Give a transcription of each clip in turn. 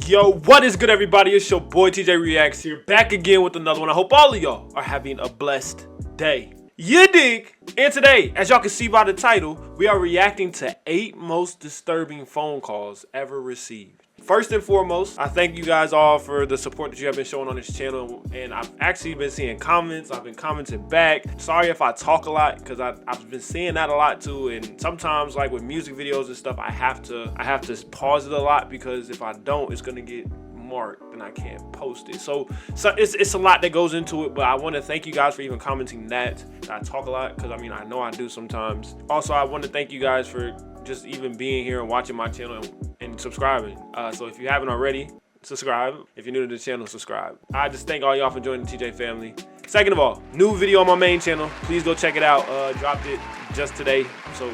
Yo, what is good, everybody? It's your boy TJReacts here, back again with another one. I hope all of y'all are having a blessed day. You dig? And today, as y'all can see by the title, we are reacting to 8 most disturbing phone calls ever received. First and foremost, I thank you guys all for the support that you have been showing on this channel, and I've actually been seeing comments. I've been commenting back. Sorry if I talk a lot, because I've been seeing that a lot too, and sometimes like with music videos and stuff, I have to pause it a lot, because if I don't, it's gonna get marked and I can't post it. So it's a lot that goes into it, but I want to thank you guys for even commenting that I talk a lot, because I mean, I know I do sometimes. Also, I want to thank you guys for just even being here and watching my channel and subscribing. So if you haven't already, subscribe. If you're new to the channel, subscribe. I just thank all y'all for joining the TJ family. Second of all, new video on my main channel. Please go check it out. Dropped it just today, so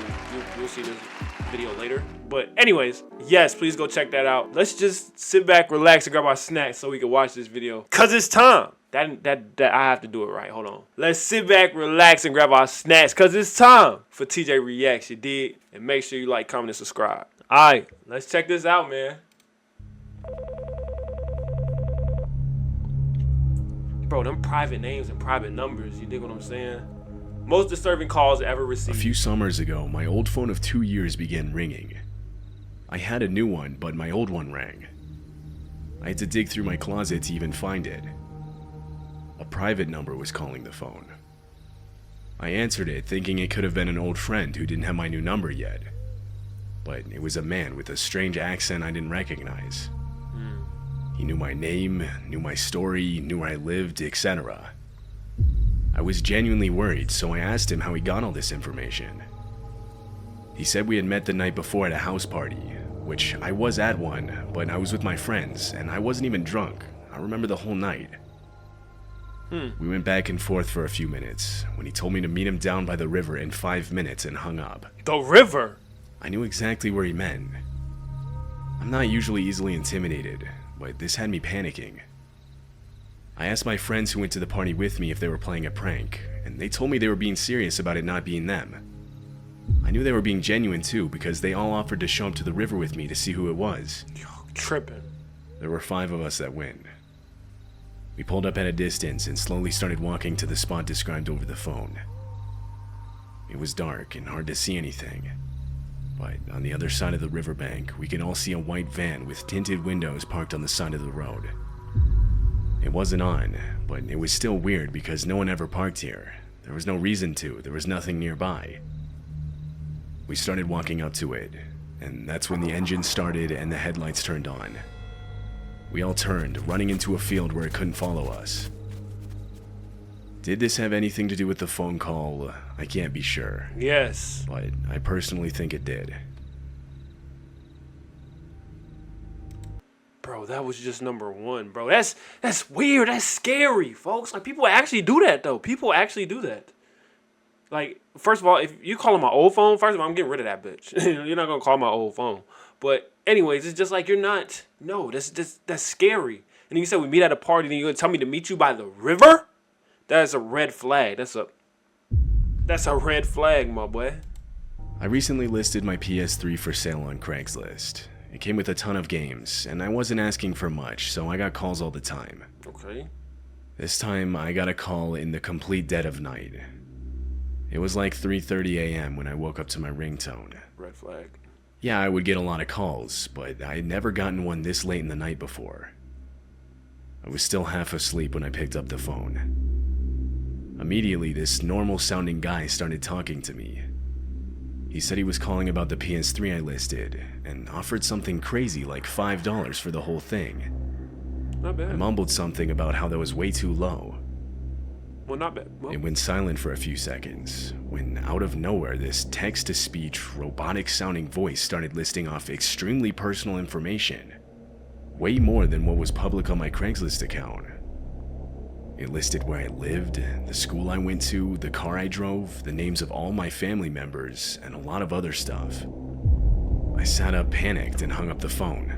you'll see this video later. But anyways, yes, please go check that out. Let's just sit back, relax, and grab our snacks so we can watch this video, cause it's time. That I have to do it right. Hold on. Let's sit back, relax, and grab our snacks, cause it's time for TJ Reacts. You dig? And make sure you like, comment, and subscribe. All right, let's check this out, man. Bro, them private names and private numbers. You dig what I'm saying? Most disturbing calls ever received. A few summers ago, my old phone of 2 years began ringing. I had a new one, but my old one rang. I had to dig through my closet to even find it. A private number was calling the phone. I answered it, thinking it could have been an old friend who didn't have my new number yet. But it was a man with a strange accent I didn't recognize. He knew my name, knew my story, knew where I lived, etc. I was genuinely worried, so I asked him how he got all this information. He said we had met the night before at a house party, which I was at one, but I was with my friends, and I wasn't even drunk. I remember the whole night. We went back and forth for a few minutes, when he told me to meet him down by the river in 5 minutes and hung up. The river? I knew exactly where he meant. I'm not usually easily intimidated, but this had me panicking. I asked my friends who went to the party with me if they were playing a prank, and they told me they were being serious about it not being them. I knew they were being genuine too, because they all offered to show up to the river with me to see who it was. Yo, tripping. There were 5 of us that went. We pulled up at a distance and slowly started walking to the spot described over the phone. It was dark and hard to see anything, but on the other side of the riverbank, we could all see a white van with tinted windows parked on the side of the road. It wasn't on, but it was still weird because no one ever parked here. There was no reason to, there was nothing nearby. We started walking up to it, and that's when the engine started and the headlights turned on. We all turned, running into a field where it couldn't follow us. Did this have anything to do with the phone call? I can't be sure. Yes. But I personally think it did. Bro, that was just number 1, bro. That's weird. That's scary, folks. Like, people actually do that, though. People actually do that. Like, first of all, if you call my old phone, first of all, I'm getting rid of that bitch. You're not gonna call my old phone. But anyways, it's just like, you're not. No, that's scary. And you said we meet at a party, and you're gonna tell me to meet you by the river? That's a red flag. That's a red flag, my boy. I recently listed my PS3 for sale on Craigslist. It came with a ton of games, and I wasn't asking for much, so I got calls all the time. Okay. This time, I got a call in the complete dead of night. It was like 3:30 a.m. when I woke up to my ringtone. Red flag. Yeah, I would get a lot of calls, but I had never gotten one this late in the night before. I was still half asleep when I picked up the phone. Immediately, this normal-sounding guy started talking to me. He said he was calling about the PS3 I listed, and offered something crazy like $5 for the whole thing. Not bad. I mumbled something about how that was way too low. Well, not bad. Well, It went silent for a few seconds, when out of nowhere this text-to-speech, robotic-sounding voice started listing off extremely personal information. Way more than what was public on my Craigslist account. It listed where I lived, the school I went to, the car I drove, the names of all my family members, and a lot of other stuff. I sat up panicked and hung up the phone.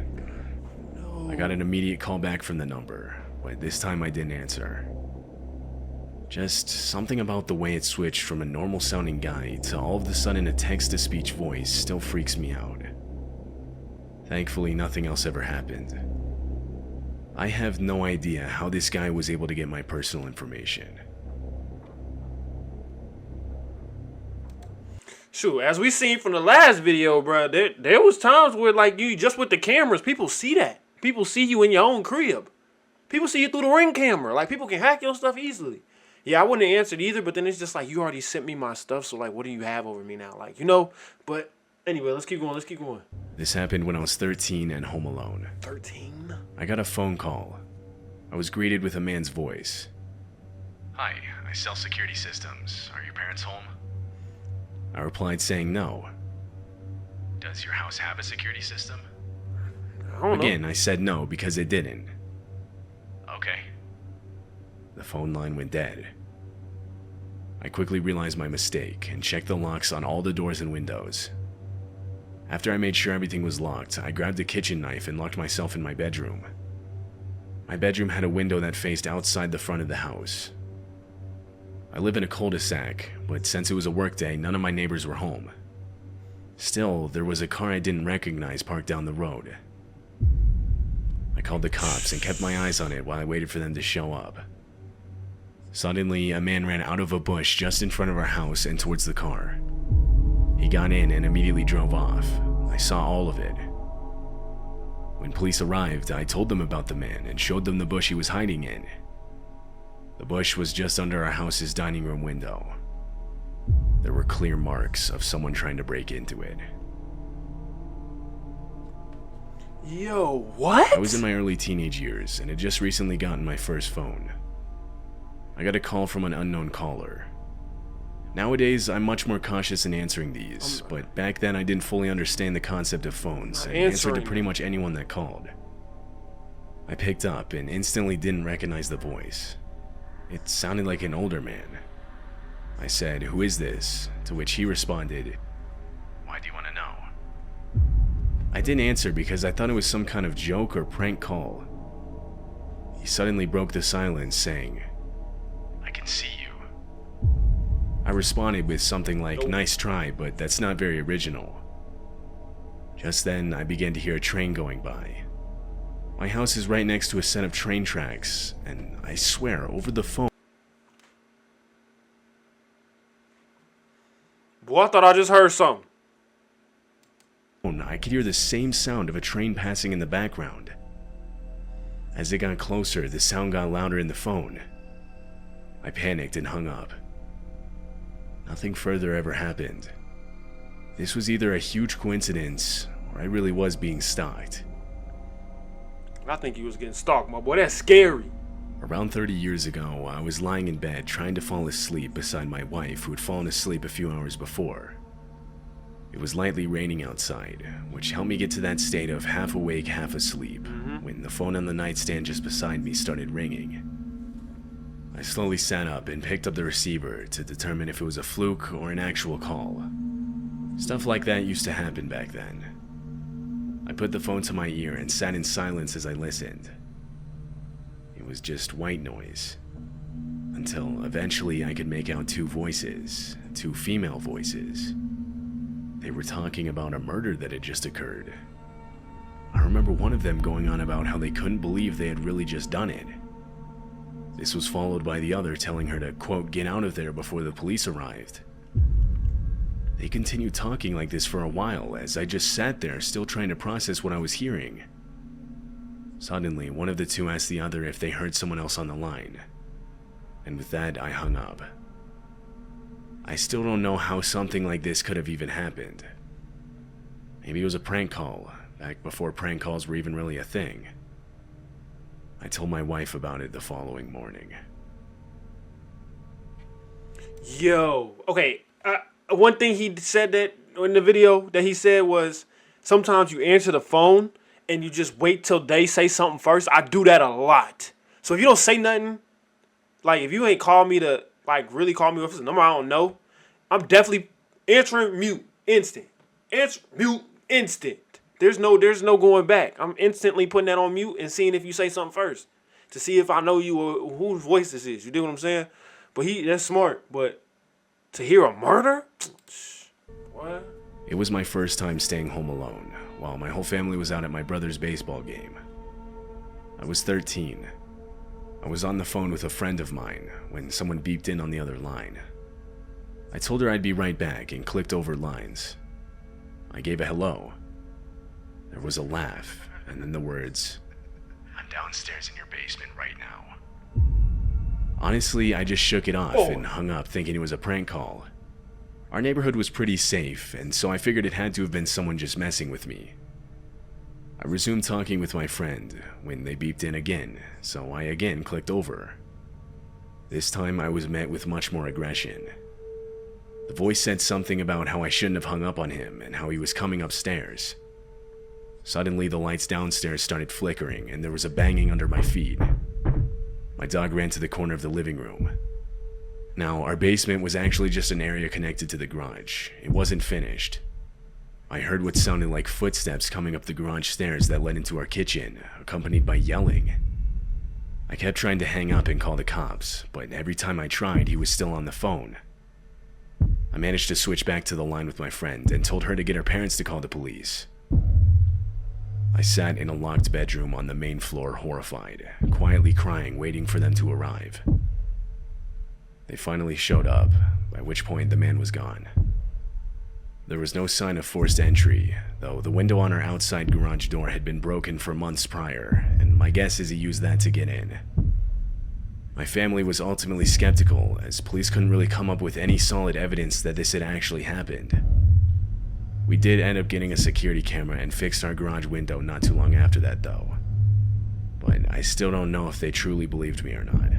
no. I got an immediate call back from the number, but this time I didn't answer. Just something about the way it switched from a normal sounding guy to all of a sudden a text-to-speech voice still freaks me out. Thankfully, nothing else ever happened. I have no idea how this guy was able to get my personal information. Shoot, as we seen from the last video, bro, there was times where, like, you just with the cameras, people see that. People see you in your own crib. People see you through the Ring camera. Like, people can hack your stuff easily. Yeah, I wouldn't have answered either, but then it's just like, you already sent me my stuff, so, like, what do you have over me now? Like, you know? But anyway, let's keep going. This happened when I was 13 and home alone. 13? I got a phone call. I was greeted with a man's voice. "Hi, I sell security systems. Are your parents home?" I replied saying no. "Does your house have a security system?" I don't know. Again, I said no because it didn't. "Okay." The phone line went dead. I quickly realized my mistake and checked the locks on all the doors and windows. After I made sure everything was locked, I grabbed a kitchen knife and locked myself in my bedroom. My bedroom had a window that faced outside the front of the house. I live in a cul-de-sac, but since it was a workday, none of my neighbors were home. Still, there was a car I didn't recognize parked down the road. I called the cops and kept my eyes on it while I waited for them to show up. Suddenly, a man ran out of a bush just in front of our house and towards the car. He got in and immediately drove off. I saw all of it. When police arrived, I told them about the man and showed them the bush he was hiding in. The bush was just under our house's dining room window. There were clear marks of someone trying to break into it. Yo, what? I was in my early teenage years and had just recently gotten my first phone. I got a call from an unknown caller. Nowadays, I'm much more cautious in answering these, but back then I didn't fully understand the concept of phones and answered to pretty much anyone that called. I picked up and instantly didn't recognize the voice. It sounded like an older man. I said, "Who is this?" To which he responded, "Why do you want to know?" I didn't answer because I thought it was some kind of joke or prank call. He suddenly broke the silence, saying, "I can see you." I responded with something like, "Nice try, but that's not very original." Just then, I began to hear a train going by. My house is right next to a set of train tracks, and I swear, over the phone, Boy, I thought I just heard something. I could hear the same sound of a train passing in the background. As it got closer, the sound got louder in the phone. I panicked and hung up. Nothing further ever happened. This was either a huge coincidence, or I really was being stalked. I think he was getting stalked, my boy. That's scary. Around 30 years ago, I was lying in bed trying to fall asleep beside my wife, who had fallen asleep a few hours before. It was lightly raining outside, which helped me get to that state of half awake, half asleep, when the phone on the nightstand just beside me started ringing. I slowly sat up and picked up the receiver to determine if it was a fluke or an actual call. Stuff like that used to happen back then. I put the phone to my ear and sat in silence as I listened. It was just white noise, until eventually I could make out two voices, two female voices. They were talking about a murder that had just occurred. I remember one of them going on about how they couldn't believe they had really just done it. This was followed by the other telling her to, quote, "get out of there" before the police arrived. They continued talking like this for a while as I just sat there still trying to process what I was hearing. Suddenly, one of the two asked the other if they heard someone else on the line. And with that, I hung up. I still don't know how something like this could have even happened. Maybe it was a prank call, back before prank calls were even really a thing. I told my wife about it the following morning. Yo, okay. One thing he said that in the video that he said was sometimes you answer the phone and you just wait till they say something first. I do that a lot. So if you don't say nothing, like if you ain't call me to like really call me with a number I don't know, I'm definitely answering mute instant. Answer mute instant. There's no going back. I'm instantly putting that on mute and seeing if you say something first to see if I know you or whose voice this is. You dig what I'm saying? But that's smart. But to hear a murder? What? It was my first time staying home alone, while my whole family was out at my brother's baseball game. I was 13. I was on the phone with a friend of mine when someone beeped in on the other line. I told her I'd be right back and clicked over lines. I gave a hello. There was a laugh, and then the words, "I'm downstairs in your basement right now." Honestly, I just shook it off and hung up thinking it was a prank call. Our neighborhood was pretty safe, and so I figured it had to have been someone just messing with me. I resumed talking with my friend when they beeped in again, so I again clicked over. This time I was met with much more aggression. The voice said something about how I shouldn't have hung up on him and how he was coming upstairs. Suddenly the lights downstairs started flickering and there was a banging under my feet. My dog ran to the corner of the living room. Now, our basement was actually just an area connected to the garage. It wasn't finished. I heard what sounded like footsteps coming up the garage stairs that led into our kitchen, accompanied by yelling. I kept trying to hang up and call the cops, but every time I tried, he was still on the phone. I managed to switch back to the line with my friend and told her to get her parents to call the police. I sat in a locked bedroom on the main floor, horrified, quietly crying, waiting for them to arrive. They finally showed up, by which point the man was gone. There was no sign of forced entry, though the window on our outside garage door had been broken for months prior, and my guess is he used that to get in. My family was ultimately skeptical, as police couldn't really come up with any solid evidence that this had actually happened. We did end up getting a security camera and fixed our garage window not too long after that, though. But I still don't know if they truly believed me or not.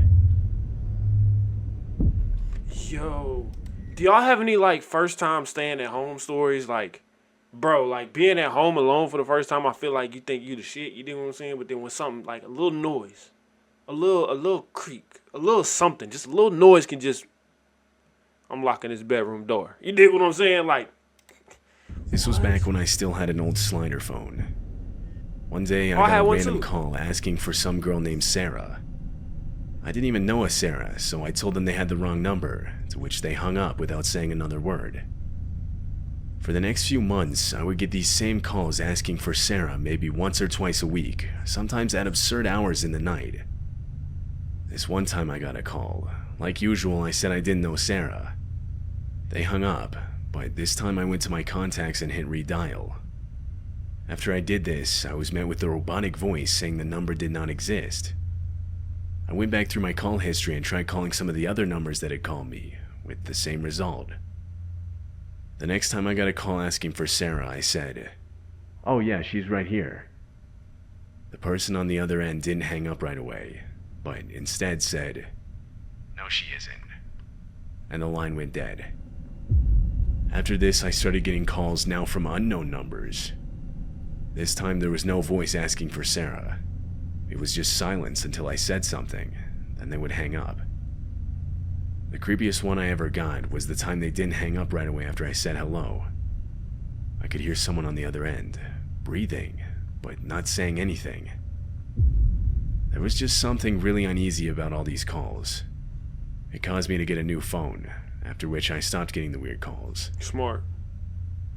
Yo, do y'all have any like first time staying at home stories? Like, bro, like being at home alone for the first time, I feel like you think you the shit, you know what I'm saying? But then when something like a little noise, a little creak, a little something, just a little noise can just, I'm locking this bedroom door. You dig what I'm saying? Like, this was back when I still had an old slider phone. One day I I had got a one random too. call asking for some girl named Sarah. I didn't even know a Sarah, so I told them they had the wrong number, to which they hung up without saying another word. For the next few months, I would get these same calls asking for Sarah maybe once or twice a week, sometimes at absurd hours in the night. This one time I got a call. Like usual, I said I didn't know Sarah. They hung up, but this time I went to my contacts and hit redial. After I did this, I was met with a robotic voice saying the number did not exist. I went back through my call history and tried calling some of the other numbers that had called me, with the same result. The next time I got a call asking for Sarah, I said, "Oh yeah, she's right here." The person on the other end didn't hang up right away, but instead said, "No, she isn't." And the line went dead. After this, I started getting calls now from unknown numbers. This time there was no voice asking for Sarah. It was just silence until I said something, then they would hang up. The creepiest one I ever got was the time they didn't hang up right away after I said hello. I could hear someone on the other end, breathing, but not saying anything. There was just something really uneasy about all these calls. It caused me to get a new phone, after which I stopped getting the weird calls. Smart.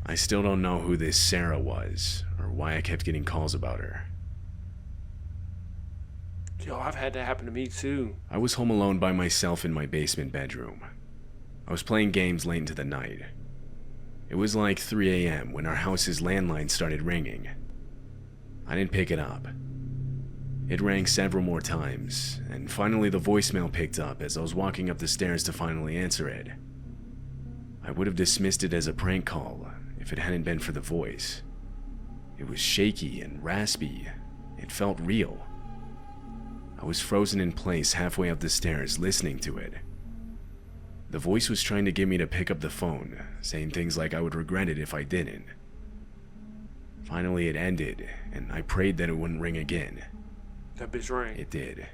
I still don't know who this Sarah was, or why I kept getting calls about her. Yo, I've had that happen to me too. I was home alone by myself in my basement bedroom. I was playing games late into the night. It was like 3 a.m. when our house's landline started ringing. I didn't pick it up. It rang several more times, and finally the voicemail picked up as I was walking up the stairs to finally answer it. I would have dismissed it as a prank call if it hadn't been for the voice. It was shaky and raspy. It felt real. I was frozen in place halfway up the stairs listening to it. The voice was trying to get me to pick up the phone, saying things like I would regret it if I didn't. Finally it ended, and I prayed that it wouldn't ring again. That bitch rang. It did.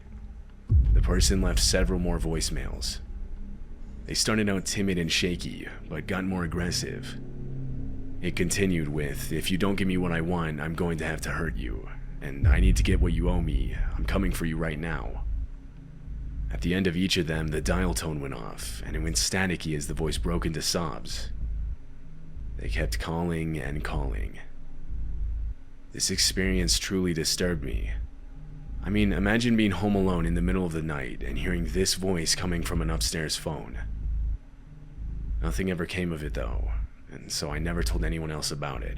The person left several more voicemails. They started out timid and shaky, but got more aggressive. It continued with, "If you don't give me what I want, I'm going to have to hurt you. And I need to get what you owe me. I'm coming for you right now." At the end of each of them, the dial tone went off, and it went staticky as the voice broke into sobs. They kept calling and calling. This experience truly disturbed me. I mean, imagine being home alone in the middle of the night and hearing this voice coming from an upstairs phone. Nothing ever came of it though, and so I never told anyone else about it.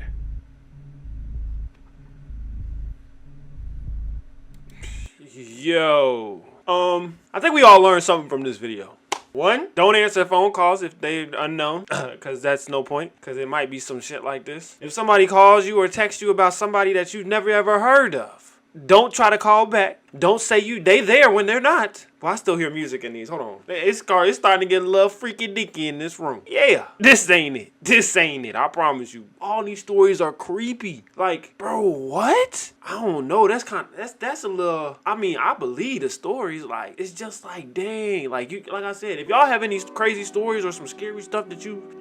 Yo. I think we all learned something from this video. 1, don't answer phone calls if they're unknown, because that's no point, because it might be some shit like this. If somebody calls you or texts you about somebody that you've never ever heard of, don't try to call back. Don't say they there when they're not. Well, I still hear music in these. Hold on. It's starting to get a little freaky dicky in this room. Yeah, this ain't it. This ain't it. I promise you. All these stories are creepy. Like, bro, what? I don't know. That's a little. I mean, I believe the stories. Like, it's just like, dang. Like I said, if y'all have any crazy stories or some scary stuff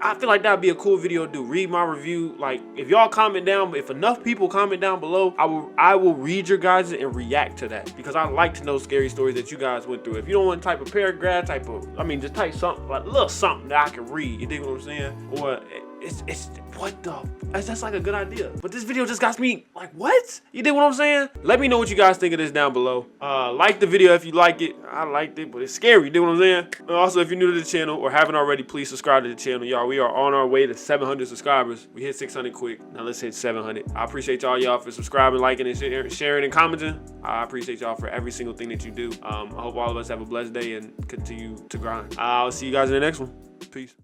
I feel like that'd be a cool video to do. Read my review. Like, if y'all comment down, if enough people comment down below, I will read your guys and react to that, because I like to know scary stories that you guys went through. If you don't want to type a paragraph, just type something, like a little something that I can read. You dig what I'm saying? Or that's like a good idea. But this video just got me like, what? You dig what I'm saying? Let me know what you guys think of this down below. Like the video if you like it. I liked it, but it's scary. You dig what I'm saying? And also, if you're new to the channel or haven't already, please subscribe to the channel, y'all. We are on our way to 700 subscribers. We hit 600 quick. Now let's hit 700. I appreciate y'all for subscribing, liking, and sharing and commenting. I appreciate y'all for every single thing that you do. I hope all of us have a blessed day and continue to grind. I'll see you guys in the next one. Peace.